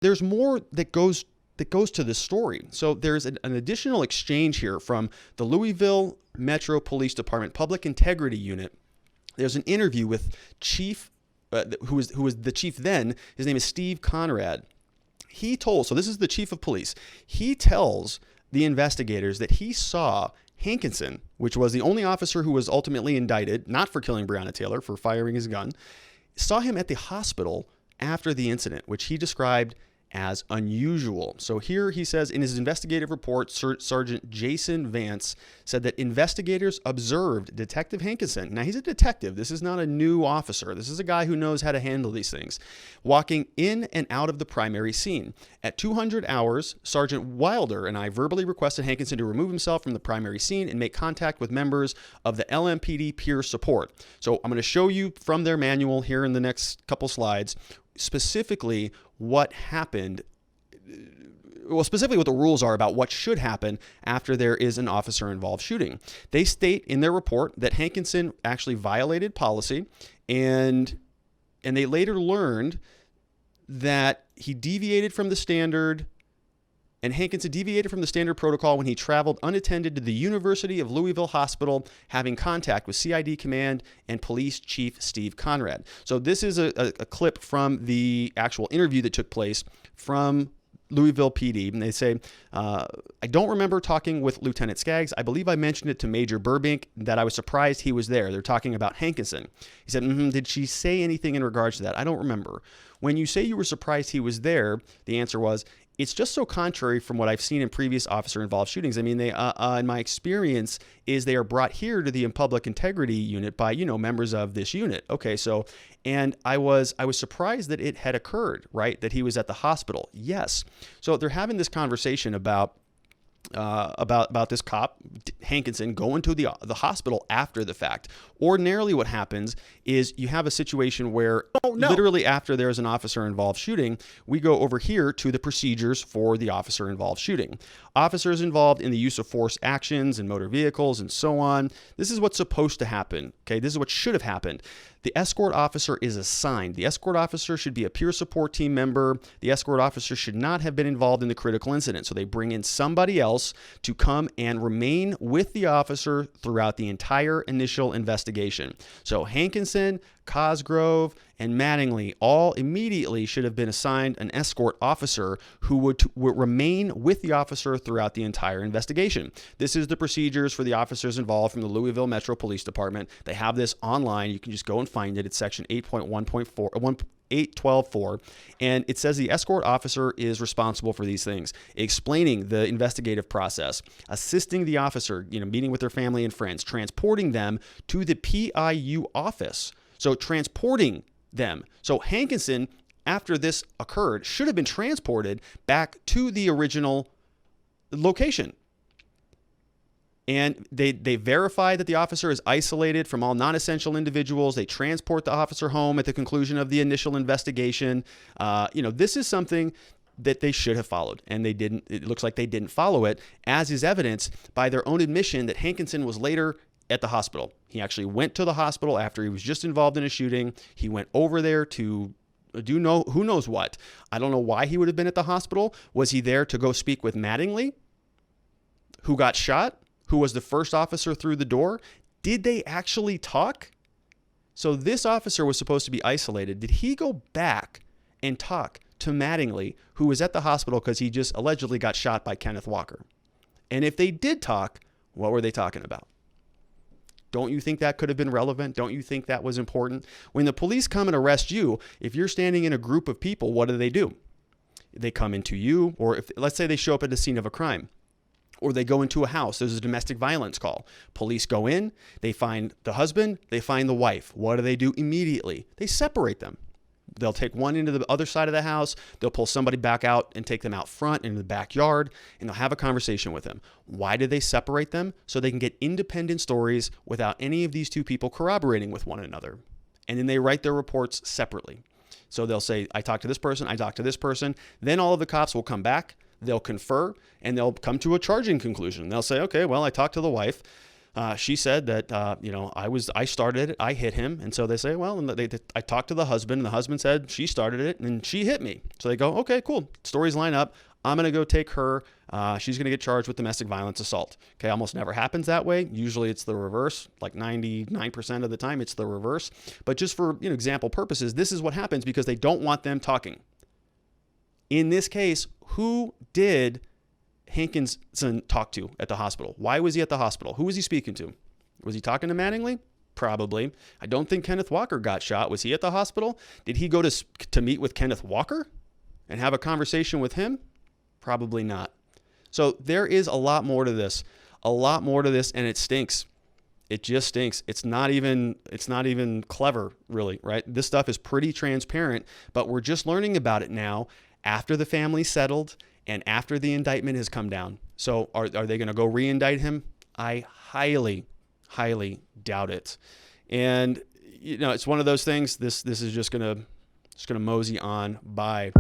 there's more that goes to this story. So there's an additional exchange here from the Louisville Metro Police Department Public Integrity Unit. There's an interview with Chief, who was the chief then. His name is Steve Conrad. So this is the chief of police. He tells the investigators that he saw Hankison, which was the only officer who was ultimately indicted, not for killing Breonna Taylor, for firing his gun, saw him at the hospital after the incident, which he described as unusual. So here he says in his investigative report, Sergeant Jason Vance said that investigators observed Detective Hankison. Now he's a detective. This is not a new officer. This is a guy who knows how to handle these things. Walking in and out of the primary scene. At 200 hours, Sergeant Wilder and I verbally requested Hankison to remove himself from the primary scene and make contact with members of the LMPD peer support. So I'm going to show you from their manual here in the next couple slides specifically what happened, well, specifically what the rules are about what should happen after there is an officer-involved shooting. They state in their report that Hankison actually violated policy, and they later learned that he deviated from the standard, and Hankison deviated from the standard protocol when he traveled unattended to the University of Louisville Hospital, having contact with CID Command and Police Chief Steve Conrad. So this is a clip from the actual interview that took place from Louisville PD. And they say, I don't remember talking with Lieutenant Skaggs. I believe I mentioned it to Major Burbank that I was surprised he was there. They're talking about Hankison. He said, did she say anything in regards to that? I don't remember. When you say you were surprised he was there, the answer was, it's just so contrary from what I've seen in previous officer-involved shootings. I mean, they, in my experience, is they are brought here to the Public Integrity Unit by, members of this unit. Okay, so, and I was surprised that it had occurred, right? That he was at the hospital. Yes. So they're having this conversation about this cop Hankison going to the hospital after the fact. Ordinarily, what happens is you have a situation where literally after there's an officer-involved shooting, we go over here to the procedures for the officer-involved shooting. Officers involved in the use of force actions and motor vehicles and so on. This is what's supposed to happen. Okay, this is what should have happened. The escort officer is assigned. The escort officer should be a peer support team member. The escort officer should not have been involved in the critical incident. So they bring in somebody else to come and remain with the officer throughout the entire initial investigation. So Hankison, Cosgrove, and Mattingly all immediately should have been assigned an escort officer who would remain with the officer throughout the entire investigation. This is the procedures for the officers involved from the Louisville Metro Police Department. They have this online. You can just go and find it. It's section 8.1.4, and it says the escort officer is responsible for these things, explaining the investigative process, assisting the officer, meeting with their family and friends, transporting them to the PIU office. So transporting them. So Hankison, after this occurred, should have been transported back to the original location. And they verify that the officer is isolated from all non-essential individuals. They transport the officer home at the conclusion of the initial investigation. This is something that they should have followed, and they didn't. It looks like they didn't follow it, as is evidenced by their own admission that Hankison was later at the hospital. He actually went to the hospital after he was just involved in a shooting. He went over there to do who knows what. I don't know why he would have been at the hospital. Was he there to go speak with Mattingly, who got shot, who was the first officer through the door? Did they actually talk? So this officer was supposed to be isolated. Did he go back and talk to Mattingly, who was at the hospital because he just allegedly got shot by Kenneth Walker? And if they did talk, what were they talking about? Don't you think that could have been relevant? Don't you think that was important? When the police come and arrest you, if you're standing in a group of people, what do? They come into you, or if let's say they show up at the scene of a crime, or they go into a house, there's a domestic violence call. Police go in, they find the husband, they find the wife. What do immediately? They separate them. They'll take one into the other side of the house. They'll pull somebody back out and take them out front into the backyard, and they'll have a conversation with them. Why do they separate them? So they can get independent stories without any of these two people corroborating with one another. And then they write their reports separately. So they'll say, I talked to this person, I talked to this person. Then all of the cops will come back, they'll confer, and they'll come to a charging conclusion. They'll say, okay, well, I talked to the wife. She said that, I started it, I hit him. And so they say, well, and I talked to the husband, and the husband said she started it and she hit me. So they go, okay, cool. Stories line up. I'm going to go take her. She's going to get charged with domestic violence assault. Okay. Almost never happens that way. Usually it's the reverse, like 99% of the time it's the reverse. But just for example purposes, this is what happens because they don't want them talking. In this case, who did Hankison talk to at the hospital? Why was he at the hospital? Who was he speaking to? Was he talking to Mattingly? Probably. I don't think Kenneth Walker got shot. Was he at the hospital? Did he go to meet with Kenneth Walker and have a conversation with him? Probably not. So there is a lot more to this, and it stinks. It just stinks. It's not even clever, really, right? This stuff is pretty transparent, but we're just learning about it now after the family settled and after the indictment has come down. So are they going to go re-indict him? I highly, highly doubt it. And it's one of those things. This is just going to mosey on by.